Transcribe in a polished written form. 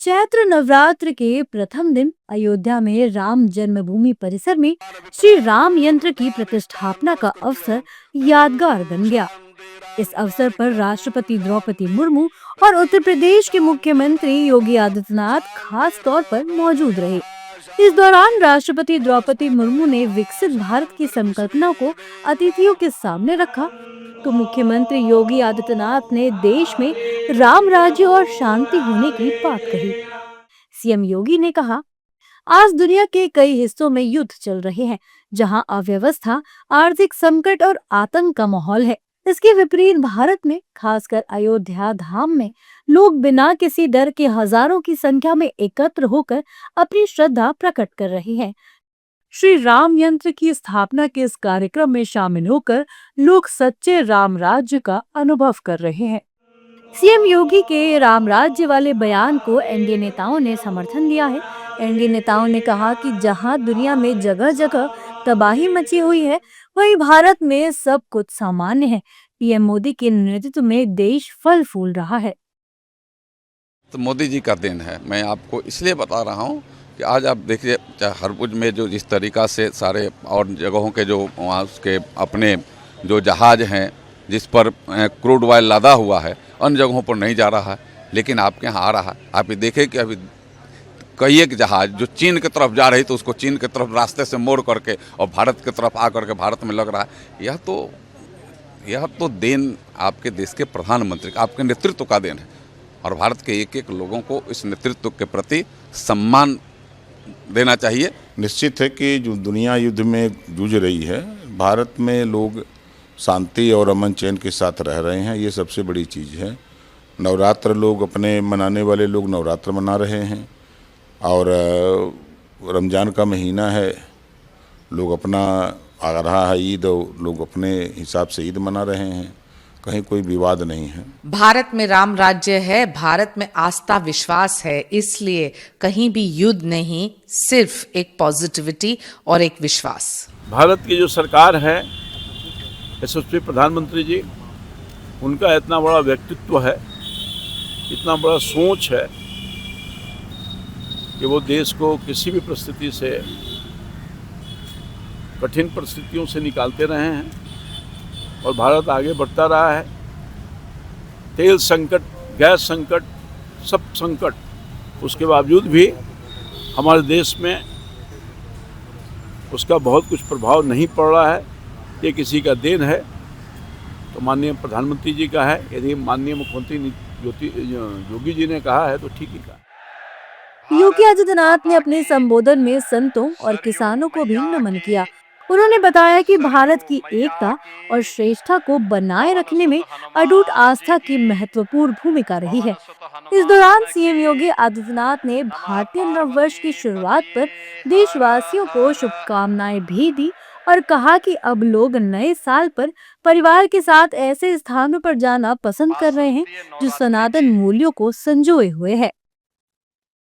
चैत्र नवरात्र के प्रथम दिन अयोध्या में राम जन्मभूमि परिसर में श्री राम यंत्र की प्रतिष्ठापना का अवसर यादगार बन गया। इस अवसर पर राष्ट्रपति द्रौपदी मुर्मू और उत्तर प्रदेश के मुख्यमंत्री योगी आदित्यनाथ खास तौर पर मौजूद रहे। इस दौरान राष्ट्रपति द्रौपदी मुर्मू ने विकसित भारत की संकल्पना को अतिथियों के सामने रखा, तो मुख्यमंत्री योगी आदित्यनाथ ने देश में राम राज्य और शांति होने की बात कही। सीएम योगी ने कहा, आज दुनिया के कई हिस्सों में युद्ध चल रहे हैं, जहां अव्यवस्था, आर्थिक संकट और आतंक का माहौल है। इसके विपरीत भारत में, खासकर अयोध्या धाम में, लोग बिना किसी डर के हजारों की संख्या में एकत्र होकर अपनी श्रद्धा प्रकट कर रहे हैं। श्री राम यंत्र की स्थापना के इस कार्यक्रम में शामिल होकर लोग सच्चे राम राज्य का अनुभव कर रहे हैं। सीएम योगी के राम राज्य वाले बयान को एनडीए नेताओं ने समर्थन दिया है। एनडीए नेताओं ने कहा कि जहां दुनिया में जगह जगह तबाही मची हुई है, वहीं भारत में सब कुछ सामान्य है। पीएम मोदी के नेतृत्व में देश फल फूल रहा है। तो मोदी जी का दिन है। मैं आपको इसलिए बता रहा हूँ कि आज आप देखिए, हरपुज में जो जिस तरीक़ा से सारे और जगहों के जो वहाँ उसके अपने जो जहाज़ हैं जिस पर क्रूड ऑयल लादा हुआ है, अन्य जगहों पर नहीं जा रहा है, लेकिन आपके यहाँ आ रहा है। आप ये देखें कि अभी कई एक जहाज़ जो चीन की तरफ जा रही तो उसको चीन की तरफ रास्ते से मोड़ करके और भारत की तरफ आ करके भारत में लग रहा है। यह तो देन आपके देश के प्रधानमंत्री का, आपके नेतृत्व का देन है, और भारत के एक एक लोगों को इस नेतृत्व के प्रति सम्मान देना चाहिए। निश्चित है कि जो दुनिया युद्ध में जूझ रही है, भारत में लोग शांति और अमन चैन के साथ रह रहे हैं, ये सबसे बड़ी चीज़ है। नवरात्र लोग अपने मनाने वाले लोग नवरात्र मना रहे हैं, और रमज़ान का महीना है, लोग अपना आ रहा है ईद, और लोग अपने हिसाब से ईद मना रहे हैं। कहीं कोई विवाद नहीं है। भारत में राम राज्य है, भारत में आस्था विश्वास है, इसलिए कहीं भी युद्ध नहीं, सिर्फ एक पॉजिटिविटी और एक विश्वास। भारत की जो सरकार है, यशस्वी प्रधानमंत्री जी, उनका इतना बड़ा व्यक्तित्व है, इतना बड़ा सोच है कि वो देश को किसी भी परिस्थिति से, कठिन परिस्थितियों से निकालते रहे हैं, और भारत आगे बढ़ता रहा है। तेल संकट, गैस संकट, सब संकट, उसके बावजूद भी हमारे देश में उसका बहुत कुछ प्रभाव नहीं पड़ रहा है। ये किसी का देन है तो माननीय प्रधानमंत्री जी का है। यदि माननीय मुख्यमंत्री योगी जी ने कहा है तो ठीक ही कहा। योगी आदित्यनाथ ने अपने संबोधन में संतों और किसानों को भी नमन किया। उन्होंने बताया कि भारत की एकता और श्रेष्ठता को बनाए रखने में अटूट आस्था की महत्वपूर्ण भूमिका रही है। इस दौरान सीएम योगी आदित्यनाथ ने भारतीय नववर्ष की शुरुआत पर देशवासियों को शुभकामनाएं भी दी और कहा कि अब लोग नए साल पर परिवार के साथ ऐसे स्थानों पर जाना पसंद कर रहे हैं जो सनातन मूल्यों को संजोए हुए है।